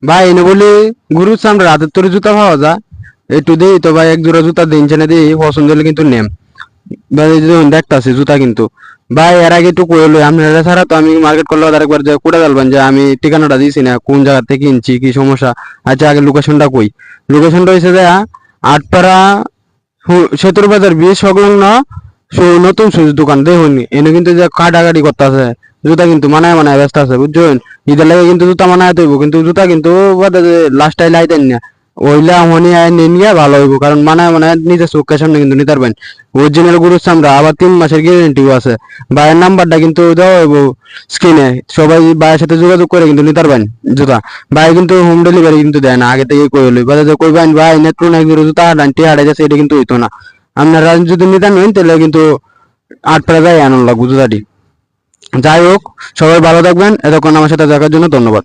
ভাই এনে বলি গুরু চামড়া হাতের তোর জুতা পাওয়া যায় একটু দেই তো ভাই, এক জোড়া জুতা দিন চেনে দিই, পছন্দ হলে কিন্তু নেম ভাই। দেখতাছি জুতা কিন্তু ভাই এর আগে একটু কইলো আপনারা ছাড়া তো আমি মার্কেট করলে আরেকবার যে কোটা dalban যে আমি ঠিকানাটা দিয়েছি না, কোন জায়গা থেকে কিনছি কি সমস্যা। আচ্ছা আগে লোকেশনটা কই, লোকেশনটা হয়েছে যে আটপাড়া সেতুর বাজার বীজ সংলগ্ন নতুন সুজ দোকান দেখুন। এনে কিন্তু যে কাটাকাটি করতে আছে জুতা কিন্তু মানায় মানায় ব্যস্ত আছে বুঝছেন। ঈদের লাগে কিন্তু জুতা মানায় তৈব, কিন্তু জুতা কিন্তু লাস্ট টাইম লাই দেন না, ওইলা মনে হয় নিয়ে ভালো হইব, কারণ মানায় মানায় নিজের চোখের সামনে কিন্তু নিতে পারবেন। অরিজিনাল গরুর চামড়া, আবার 3 মাসের গ্যারেন্টিও আছে। ভাইয়ের নাম্বারটা কিন্তু দেওয়া হইব স্ক্রিনে, সবাই ভাইয়ের সাথে যোগাযোগ করে কিন্তু নিতে পারবেন জুতা। ভাই কিন্তু হোম ডেলিভারি কিন্তু দেয় না, আগে থেকে কই হলো বাজারে কইবেন ভাই নেত্র নাই গরু জুতা ডান্টি হারাই যাচ্ছে, এটা কিন্তু হইতো না। আপনারা যদি নিতেন হইন তাহলে কিন্তু আটপাড়া যাই আনন্দ লাগবে জুতাটি। যাই হোক, সবাই ভালো থাকবেন, এতক্ষণ আমার সাথে দেখার জন্য ধন্যবাদ।